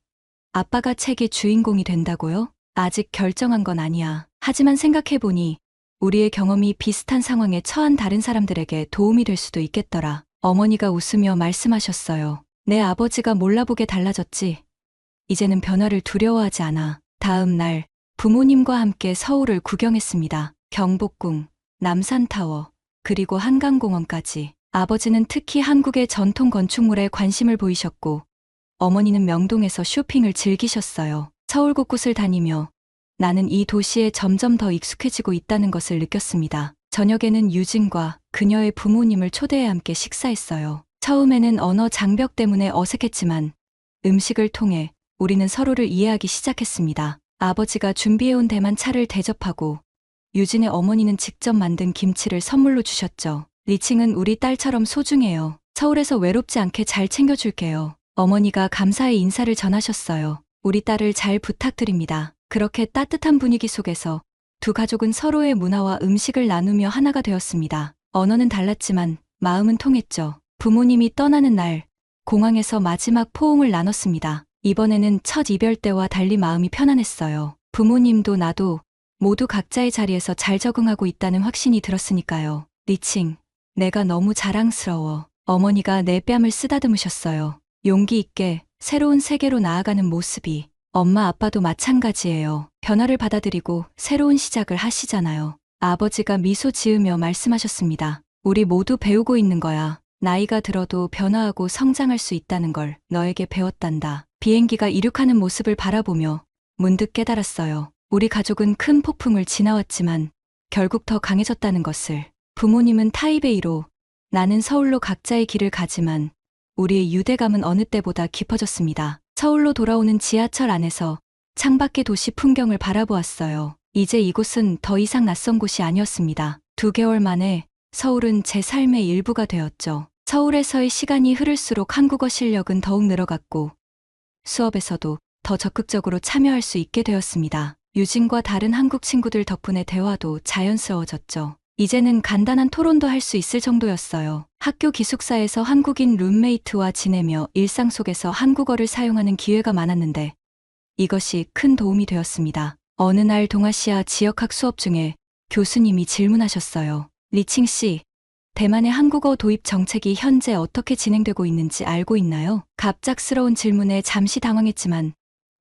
아빠가 책의 주인공이 된다고요? 아직 결정한 건 아니야. 하지만 생각해보니 우리의 경험이 비슷한 상황에 처한 다른 사람들에게 도움이 될 수도 있겠더라. 어머니가 웃으며 말씀하셨어요. 내 아버지가 몰라보게 달라졌지. 이제는 변화를 두려워하지 않아. 다음 날 부모님과 함께 서울을 구경했습니다. 경복궁, 남산타워, 그리고 한강공원까지. 아버지는 특히 한국의 전통 건축물에 관심을 보이셨고 어머니는 명동에서 쇼핑을 즐기셨어요. 서울 곳곳을 다니며 나는 이 도시에 점점 더 익숙해지고 있다는 것을 느꼈습니다. 저녁에는 유진과 그녀의 부모님을 초대해 함께 식사했어요. 처음에는 언어 장벽 때문에 어색했지만 음식을 통해 우리는 서로를 이해하기 시작했습니다. 아버지가 준비해온 대만 차를 대접하고 유진의 어머니는 직접 만든 김치를 선물로 주셨죠. 리칭은 우리 딸처럼 소중해요. 서울에서 외롭지 않게 잘 챙겨줄게요. 어머니가 감사의 인사를 전하셨어요. 우리 딸을 잘 부탁드립니다. 그렇게 따뜻한 분위기 속에서 두 가족은 서로의 문화와 음식을 나누며 하나가 되었습니다. 언어는 달랐지만 마음은 통했죠. 부모님이 떠나는 날, 공항에서 마지막 포옹을 나눴습니다. 이번에는 첫 이별 때와 달리 마음이 편안했어요. 부모님도 나도 모두 각자의 자리에서 잘 적응하고 있다는 확신이 들었으니까요. 리칭, 내가 너무 자랑스러워. 어머니가 내 뺨을 쓰다듬으셨어요. 용기 있게 새로운 세계로 나아가는 모습이. 엄마 아빠도 마찬가지예요. 변화를 받아들이고 새로운 시작을 하시잖아요. 아버지가 미소 지으며 말씀하셨습니다. 우리 모두 배우고 있는 거야. 나이가 들어도 변화하고 성장할 수 있다는 걸 너에게 배웠단다. 비행기가 이륙하는 모습을 바라보며 문득 깨달았어요. 우리 가족은 큰 폭풍을 지나왔지만 결국 더 강해졌다는 것을. 부모님은 타이베이로, 나는 서울로 각자의 길을 가지만 우리의 유대감은 어느 때보다 깊어졌습니다. 서울로 돌아오는 지하철 안에서 창밖의 도시 풍경을 바라보았어요. 이제 이곳은 더 이상 낯선 곳이 아니었습니다. 2개월 만에 서울은 제 삶의 일부가 되었죠. 서울에서의 시간이 흐를수록 한국어 실력은 더욱 늘어갔고 수업에서도 더 적극적으로 참여할 수 있게 되었습니다. 유진과 다른 한국 친구들 덕분에 대화도 자연스러워졌죠. 이제는 간단한 토론도 할 수 있을 정도였어요. 학교 기숙사에서 한국인 룸메이트와 지내며 일상 속에서 한국어를 사용하는 기회가 많았는데 이것이 큰 도움이 되었습니다. 어느 날 동아시아 지역학 수업 중에 교수님이 질문하셨어요. 리칭 씨, 대만의 한국어 도입 정책이 현재 어떻게 진행되고 있는지 알고 있나요? 갑작스러운 질문에 잠시 당황했지만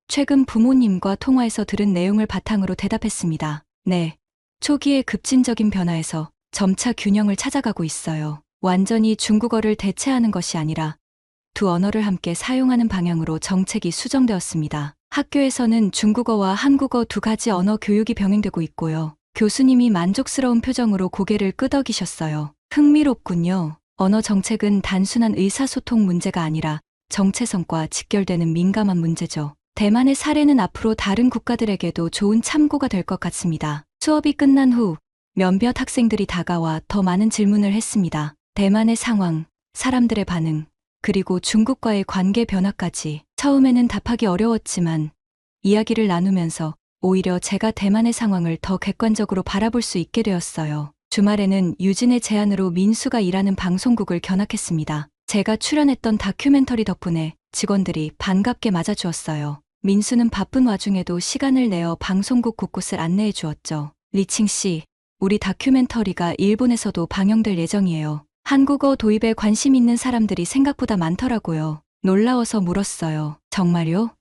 최근 부모님과 통화에서 들은 내용을 바탕으로 대답했습니다. 네. 초기의 급진적인 변화에서 점차 균형을 찾아가고 있어요. 완전히 중국어를 대체하는 것이 아니라 두 언어를 함께 사용하는 방향으로 정책이 수정되었습니다. 학교에서는 중국어와 한국어 두 가지 언어 교육이 병행되고 있고요. 교수님이 만족스러운 표정으로 고개를 끄덕이셨어요. 흥미롭군요. 언어 정책은 단순한 의사소통 문제가 아니라 정체성과 직결되는 민감한 문제죠. 대만의 사례는 앞으로 다른 국가들에게도 좋은 참고가 될 것 같습니다. 수업이 끝난 후 몇몇 학생들이 다가와 더 많은 질문을 했습니다. 대만의 상황, 사람들의 반응, 그리고 중국과의 관계 변화까지. 처음에는 답하기 어려웠지만 이야기를 나누면서 오히려 제가 대만의 상황을 더 객관적으로 바라볼 수 있게 되었어요. 주말에는 유진의 제안으로 민수가 일하는 방송국을 견학했습니다. 제가 출연했던 다큐멘터리 덕분에 직원들이 반갑게 맞아주었어요. 민수는 바쁜 와중에도 시간을 내어 방송국 곳곳을 안내해 주었죠. 리칭 씨, 우리 다큐멘터리가 일본에서도 방영될 예정이에요. 한국어 도입에 관심 있는 사람들이 생각보다 많더라고요. 놀라워서 물었어요. 정말요?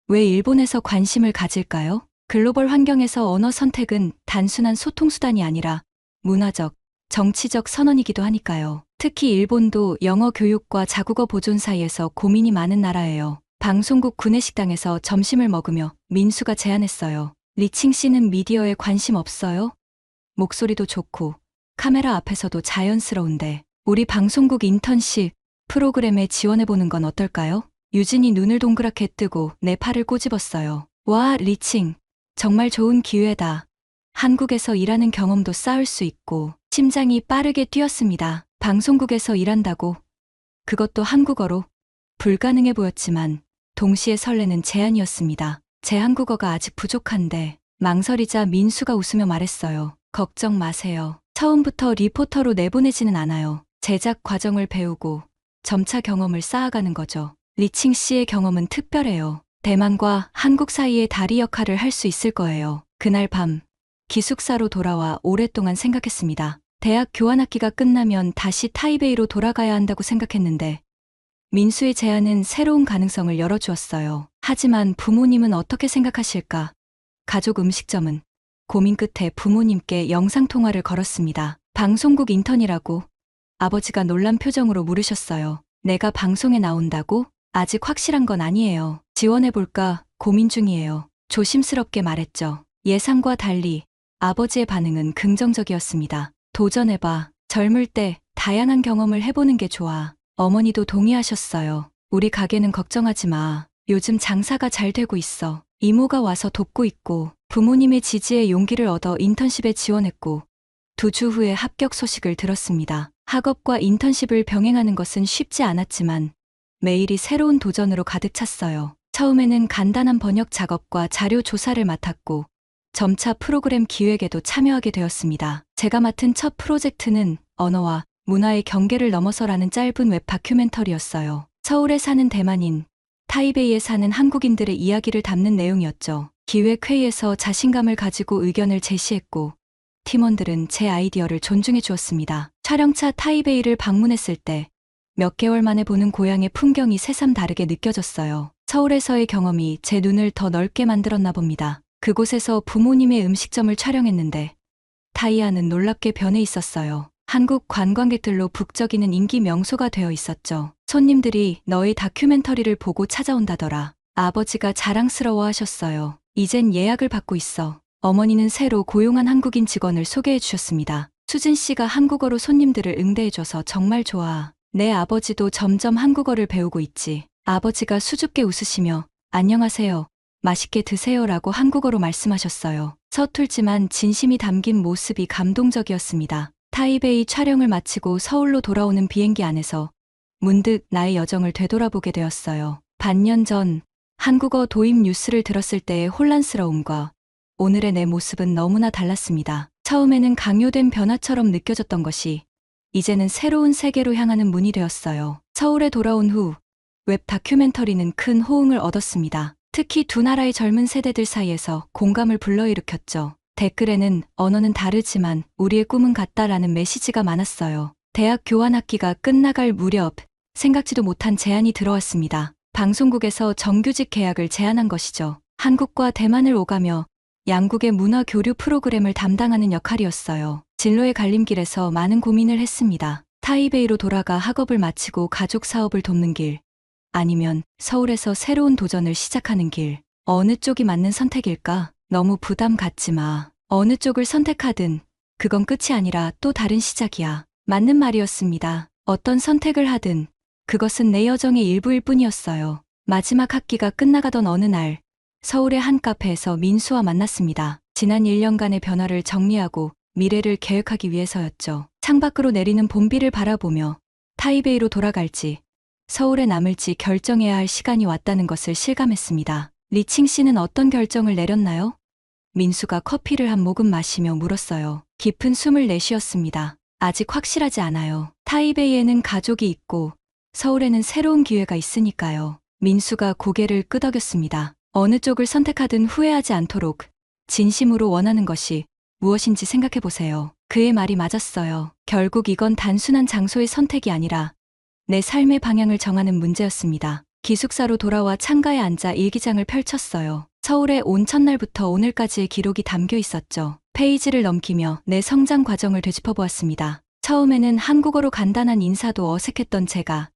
왜 일본에서 관심을 가질까요? 글로벌 환경에서 언어 선택은 단순한 소통수단이 아니라 문화적, 정치적 선언이기도 하니까요. 특히 일본도 영어 교육과 자국어 보존 사이에서 고민이 많은 나라예요. 방송국 구내식당에서 점심을 먹으며 민수가 제안했어요. 리칭 씨는 미디어에 관심 없어요? 목소리도 좋고 카메라 앞에서도 자연스러운데 우리 방송국 인턴십 프로그램에 지원해보는 건 어떨까요? 유진이 눈을 동그랗게 뜨고 내 팔을 꼬집었어요. 와, 리칭. 정말 좋은 기회다. 한국에서 일하는 경험도 쌓을 수 있고. 심장이 빠르게 뛰었습니다. 방송국에서 일한다고. 그것도 한국어로. 불가능해 보였지만 동시에 설레는 제안이었습니다. 제 한국어가 아직 부족한데. 망설이자 민수가 웃으며 말했어요. 걱정 마세요. 처음부터 리포터로 내보내지는 않아요. 제작 과정을 배우고 점차 경험을 쌓아가는 거죠. 리칭 씨의 경험은 특별해요. 대만과 한국 사이의 다리 역할을 할 수 있을 거예요. 그날 밤 기숙사로 돌아와 오랫동안 생각했습니다. 대학 교환학기가 끝나면 다시 타이베이로 돌아가야 한다고 생각했는데 민수의 제안은 새로운 가능성을 열어주었어요. 하지만 부모님은 어떻게 생각하실까? 가족 음식점은 고민 끝에 부모님께 영상통화를 걸었습니다. 방송국 인턴이라고 아버지가 놀란 표정으로 물으셨어요. 내가 방송에 나온다고? 아직 확실한 건 아니에요. 지원해볼까 고민 중이에요. 조심스럽게 말했죠. 예상과 달리 아버지의 반응은 긍정적이었습니다. 도전해봐. 젊을 때 다양한 경험을 해보는 게 좋아. 어머니도 동의하셨어요. 우리 가게는 걱정하지 마. 요즘 장사가 잘 되고 있어. 이모가 와서 돕고 있고 부모님의 지지에 용기를 얻어 인턴십에 지원했고 2주 후에 합격 소식을 들었습니다. 학업과 인턴십을 병행하는 것은 쉽지 않았지만 매일이 새로운 도전으로 가득 찼어요. 처음에는 간단한 번역 작업과 자료 조사를 맡았고 점차 프로그램 기획에도 참여하게 되었습니다. 제가 맡은 첫 프로젝트는 언어와 문화의 경계를 넘어서라는 짧은 웹 다큐멘터리였어요. 서울에 사는 대만인, 타이베이에 사는 한국인들의 이야기를 담는 내용이었죠. 기획회의에서 자신감을 가지고 의견을 제시했고 팀원들은 제 아이디어를 존중해 주었습니다. 촬영차 타이베이를 방문했을 때 몇 개월 만에 보는 고향의 풍경이 새삼 다르게 느껴졌어요. 서울에서의 경험이 제 눈을 더 넓게 만들었나 봅니다. 그곳에서 부모님의 음식점을 촬영했는데 타이아는 놀랍게 변해 있었어요. 한국 관광객들로 북적이는 인기 명소가 되어 있었죠. 손님들이 너의 다큐멘터리를 보고 찾아온다더라. 아버지가 자랑스러워 하셨어요. 이젠 예약을 받고 있어. 어머니는 새로 고용한 한국인 직원을 소개해 주셨습니다. 수진 씨가 한국어로 손님들을 응대해줘서 정말 좋아. 내 아버지도 점점 한국어를 배우고 있지. 아버지가 수줍게 웃으시며 안녕하세요. 맛있게 드세요라고 한국어로 말씀하셨어요. 서툴지만 진심이 담긴 모습이 감동적이었습니다. 타이베이 촬영을 마치고 서울로 돌아오는 비행기 안에서 문득 나의 여정을 되돌아보게 되었어요. 반년 전 한국어 도입 뉴스를 들었을 때의 혼란스러움과 오늘의 내 모습은 너무나 달랐습니다. 처음에는 강요된 변화처럼 느껴졌던 것이 이제는 새로운 세계로 향하는 문이 되었어요. 서울에 돌아온 후 웹 다큐멘터리는 큰 호응을 얻었습니다. 특히 두 나라의 젊은 세대들 사이에서 공감을 불러일으켰죠. 댓글에는 언어는 다르지만 우리의 꿈은 같다라는 메시지가 많았어요. 대학 교환학기가 끝나갈 무렵 생각지도 못한 제안이 들어왔습니다. 방송국에서 정규직 계약을 제안한 것이죠. 한국과 대만을 오가며 양국의 문화 교류 프로그램을 담당하는 역할이었어요. 진로의 갈림길에서 많은 고민을 했습니다. 타이베이로 돌아가 학업을 마치고 가족 사업을 돕는 길, 아니면 서울에서 새로운 도전을 시작하는 길. 어느 쪽이 맞는 선택일까? 너무 부담 갖지 마. 어느 쪽을 선택하든 그건 끝이 아니라 또 다른 시작이야. 맞는 말이었습니다. 어떤 선택을 하든 그것은 내 여정의 일부일 뿐이었어요. 마지막 학기가 끝나가던 어느 날 서울의 한 카페에서 민수와 만났습니다. 지난 1년간의 변화를 정리하고 미래를 계획하기 위해서였죠. 창밖으로 내리는 봄비를 바라보며 타이베이로 돌아갈지 서울에 남을지 결정해야 할 시간이 왔다는 것을 실감했습니다. 리칭 씨는 어떤 결정을 내렸나요? 민수가 커피를 한 모금 마시며 물었어요. 깊은 숨을 내쉬었습니다. 아직 확실하지 않아요. 타이베이에는 가족이 있고 서울에는 새로운 기회가 있으니까요. 민수가 고개를 끄덕였습니다. 어느 쪽을 선택하든 후회하지 않도록 진심으로 원하는 것이 무엇인지 생각해보세요. 그의 말이 맞았어요. 결국 이건 단순한 장소의 선택이 아니라 내 삶의 방향을 정하는 문제였습니다. 기숙사로 돌아와 창가에 앉아 일기장을 펼쳤어요. 서울에 온 첫날부터 오늘까지의 기록이 담겨 있었죠. 페이지를 넘기며 내 성장 과정을 되짚어보았습니다. 처음에는 한국어로 간단한 인사도 어색했던 제가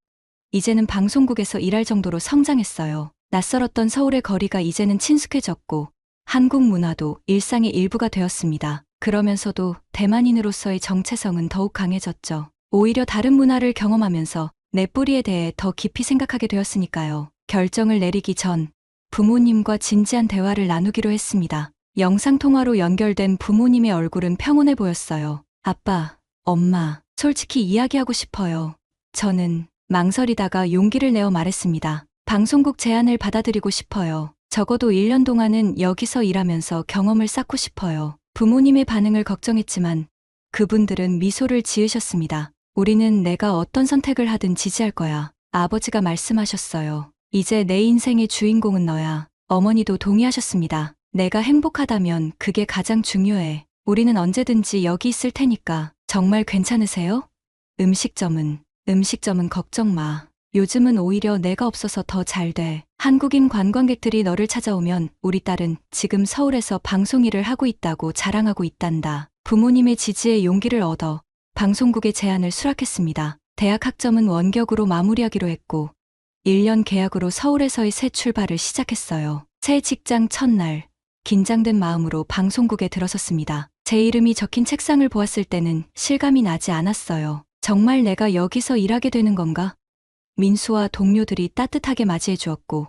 이제는 방송국에서 일할 정도로 성장했어요. 낯설었던 서울의 거리가 이제는 친숙해졌고 한국 문화도 일상의 일부가 되었습니다. 그러면서도 대만인으로서의 정체성은 더욱 강해졌죠. 오히려 다른 문화를 경험하면서 내 뿌리에 대해 더 깊이 생각하게 되었으니까요. 결정을 내리기 전 부모님과 진지한 대화를 나누기로 했습니다. 영상통화로 연결된 부모님의 얼굴은 평온해 보였어요. 아빠, 엄마, 솔직히 이야기하고 싶어요. 저는 망설이다가 용기를 내어 말했습니다. 방송국 제안을 받아들이고 싶어요. 적어도 1년 동안은 여기서 일하면서 경험을 쌓고 싶어요. 부모님의 반응을 걱정했지만 그분들은 미소를 지으셨습니다. 우리는 내가 어떤 선택을 하든 지지할 거야. 아버지가 말씀하셨어요. 이제 내 인생의 주인공은 너야. 어머니도 동의하셨습니다. 내가 행복하다면 그게 가장 중요해. 우리는 언제든지 여기 있을 테니까. 정말 괜찮으세요? 음식점은 걱정 마. 요즘은 오히려 내가 없어서 더 잘 돼. 한국인 관광객들이 너를 찾아오면 우리 딸은 지금 서울에서 방송 일을 하고 있다고 자랑하고 있단다. 부모님의 지지에 용기를 얻어 방송국의 제안을 수락했습니다. 대학 학점은 원격으로 마무리하기로 했고 1년 계약으로 서울에서의 새 출발을 시작했어요. 새 직장 첫날 긴장된 마음으로 방송국에 들어섰습니다. 제 이름이 적힌 책상을 보았을 때는 실감이 나지 않았어요. 정말 내가 여기서 일하게 되는 건가? 민수와 동료들이 따뜻하게 맞이해 주었고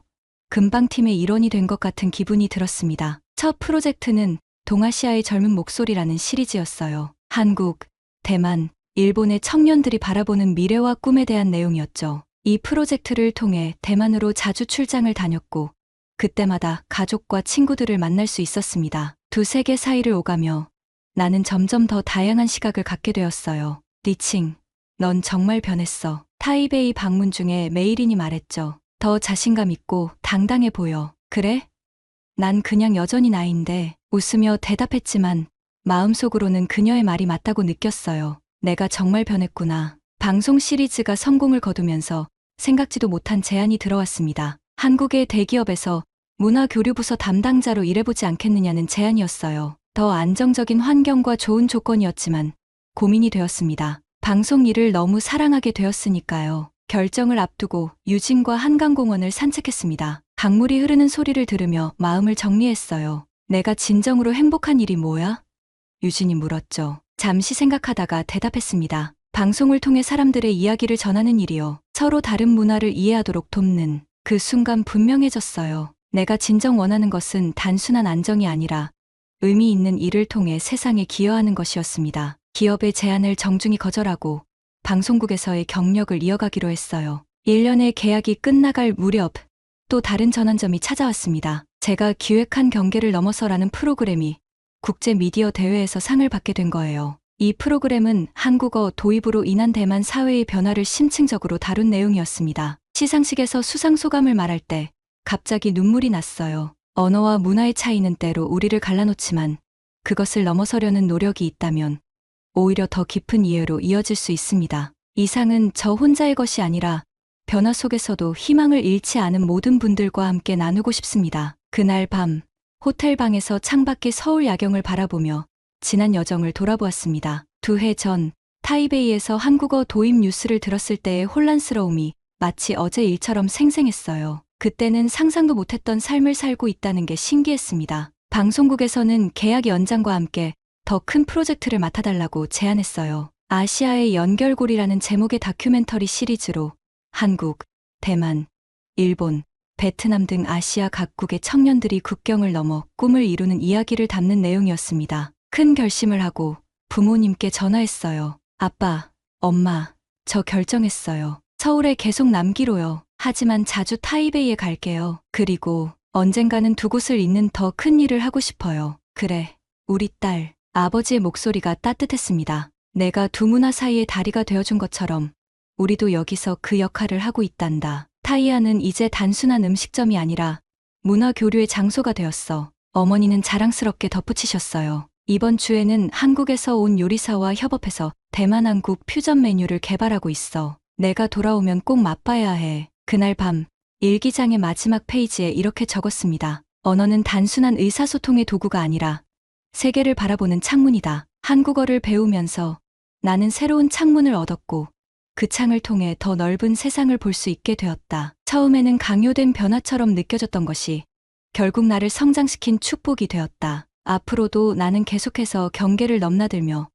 금방 팀의 일원이 된 것 같은 기분이 들었습니다. 첫 프로젝트는 동아시아의 젊은 목소리라는 시리즈였어요. 한국, 대만, 일본의 청년들이 바라보는 미래와 꿈에 대한 내용이었죠. 이 프로젝트를 통해 대만으로 자주 출장을 다녔고 그때마다 가족과 친구들을 만날 수 있었습니다. 두 세계 사이를 오가며 나는 점점 더 다양한 시각을 갖게 되었어요. 리칭, 넌 정말 변했어. 타이베이 방문 중에 메이린이 말했죠. 더 자신감 있고 당당해 보여. 그래? 난 그냥 여전히 나인데 웃으며 대답했지만 마음속으로는 그녀의 말이 맞다고 느꼈어요. 내가 정말 변했구나. 방송 시리즈가 성공을 거두면서 생각지도 못한 제안이 들어왔습니다. 한국의 대기업에서 문화교류부서 담당자로 일해보지 않겠느냐는 제안이었어요. 더 안정적인 환경과 좋은 조건이었지만 고민이 되었습니다. 방송 일을 너무 사랑하게 되었으니까요. 결정을 앞두고 유진과 한강공원을 산책했습니다. 강물이 흐르는 소리를 들으며 마음을 정리했어요. 내가 진정으로 행복한 일이 뭐야? 유진이 물었죠. 잠시 생각하다가 대답했습니다. 방송을 통해 사람들의 이야기를 전하는 일이요. 서로 다른 문화를 이해하도록 돕는. 그 순간 분명해졌어요. 내가 진정 원하는 것은 단순한 안정이 아니라 의미 있는 일을 통해 세상에 기여하는 것이었습니다. 기업의 제안을 정중히 거절하고 방송국에서의 경력을 이어가기로 했어요. 1년의 계약이 끝나갈 무렵 또 다른 전환점이 찾아왔습니다. 제가 기획한 경계를 넘어서라는 프로그램이 국제 미디어 대회에서 상을 받게 된 거예요. 이 프로그램은 한국어 도입으로 인한 대만 사회의 변화를 심층적으로 다룬 내용이었습니다. 시상식에서 수상 소감을 말할 때 갑자기 눈물이 났어요. 언어와 문화의 차이는 때로 우리를 갈라놓지만 그것을 넘어서려는 노력이 있다면 오히려 더 깊은 이해로 이어질 수 있습니다. 이 상은 저 혼자의 것이 아니라 변화 속에서도 희망을 잃지 않은 모든 분들과 함께 나누고 싶습니다. 그날 밤 호텔 방에서 창밖의 서울 야경을 바라보며 지난 여정을 돌아보았습니다. 2해 전 타이베이에서 한국어 도입 뉴스를 들었을 때의 혼란스러움이 마치 어제 일처럼 생생했어요. 그때는 상상도 못했던 삶을 살고 있다는 게 신기했습니다. 방송국에서는 계약 연장과 함께 더 큰 프로젝트를 맡아달라고 제안했어요. 아시아의 연결고리라는 제목의 다큐멘터리 시리즈로 한국, 대만, 일본, 베트남 등 아시아 각국의 청년들이 국경을 넘어 꿈을 이루는 이야기를 담는 내용이었습니다. 큰 결심을 하고 부모님께 전화했어요. 아빠, 엄마, 저 결정했어요. 서울에 계속 남기로요. 하지만 자주 타이베이에 갈게요. 그리고 언젠가는 두 곳을 잇는 더 큰 일을 하고 싶어요. 그래, 우리 딸. 아버지의 목소리가 따뜻했습니다. 내가 두 문화 사이의 다리가 되어준 것처럼 우리도 여기서 그 역할을 하고 있단다. 타이아는 이제 단순한 음식점이 아니라 문화 교류의 장소가 되었어. 어머니는 자랑스럽게 덧붙이셨어요. 이번 주에는 한국에서 온 요리사와 협업해서 대만 한국 퓨전 메뉴를 개발하고 있어. 내가 돌아오면 꼭 맛봐야 해. 그날 밤 일기장의 마지막 페이지에 이렇게 적었습니다. 언어는 단순한 의사소통의 도구가 아니라 세계를 바라보는 창문이다. 한국어를 배우면서 나는 새로운 창문을 얻었고 그 창을 통해 더 넓은 세상을 볼 수 있게 되었다. 처음에는 강요된 변화처럼 느껴졌던 것이 결국 나를 성장시킨 축복이 되었다. 앞으로도 나는 계속해서 경계를 넘나들며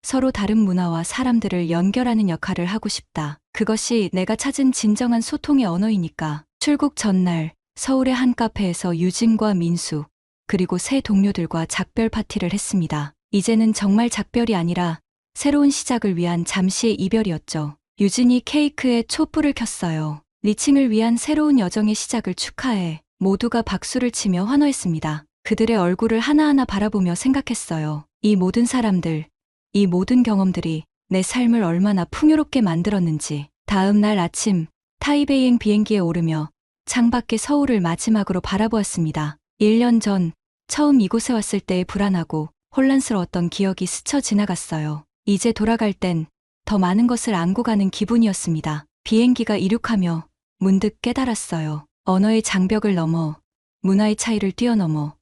서로 다른 문화와 사람들을 연결하는 역할을 하고 싶다. 그것이 내가 찾은 진정한 소통의 언어이니까. 출국 전날 서울의 한 카페에서 유진과 민수 그리고 새 동료들과 작별 파티를 했습니다. 이제는 정말 작별이 아니라 새로운 시작을 위한 잠시의 이별이었죠. 유진이 케이크에 촛불을 켰어요. 리칭을 위한 새로운 여정의 시작을 축하해. 모두가 박수를 치며 환호했습니다. 그들의 얼굴을 하나하나 바라보며 생각했어요. 이 모든 사람들, 이 모든 경험들이 내 삶을 얼마나 풍요롭게 만들었는지. 다음 날 아침 타이베이행 비행기에 오르며 창밖의 서울을 마지막으로 바라보았습니다. 1년 전 처음 이곳에 왔을 때의 불안하고 혼란스러웠던 기억이 스쳐 지나갔어요. 이제 돌아갈 땐 더 많은 것을 안고 가는 기분이었습니다. 비행기가 이륙하며 문득 깨달았어요. 언어의 장벽을 넘어 문화의 차이를 뛰어넘어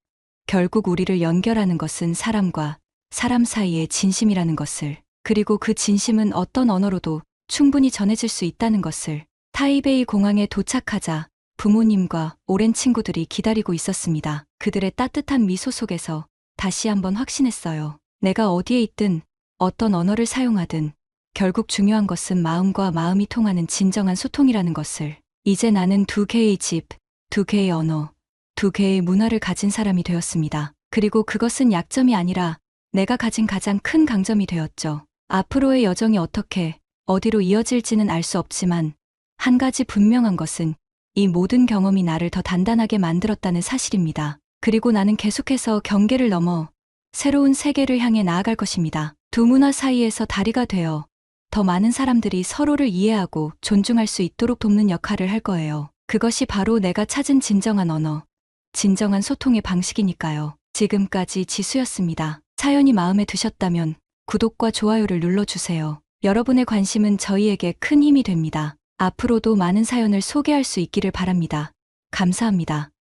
결국 우리를 연결하는 것은 사람과 사람 사이의 진심이라는 것을, 그리고 그 진심은 어떤 언어로도 충분히 전해질 수 있다는 것을. 타이베이 공항에 도착하자 부모님과 오랜 친구들이 기다리고 있었습니다. 그들의 따뜻한 미소 속에서 다시 한번 확신했어요. 내가 어디에 있든 어떤 언어를 사용하든 결국 중요한 것은 마음과 마음이 통하는 진정한 소통이라는 것을. 이제 나는 두 개의 집, 두 개의 언어, 두 개의 문화를 가진 사람이 되었습니다. 그리고 그것은 약점이 아니라 내가 가진 가장 큰 강점이 되었죠. 앞으로의 여정이 어떻게, 어디로 이어질지는 알 수 없지만 한 가지 분명한 것은 이 모든 경험이 나를 더 단단하게 만들었다는 사실입니다. 그리고 나는 계속해서 경계를 넘어 새로운 세계를 향해 나아갈 것입니다. 두 문화 사이에서 다리가 되어 더 많은 사람들이 서로를 이해하고 존중할 수 있도록 돕는 역할을 할 거예요. 그것이 바로 내가 찾은 진정한 언어, 진정한 소통의 방식이니까요. 지금까지 지수였습니다. 사연이 마음에 드셨다면 구독과 좋아요를 눌러주세요. 여러분의 관심은 저희에게 큰 힘이 됩니다. 앞으로도 많은 사연을 소개할 수 있기를 바랍니다. 감사합니다.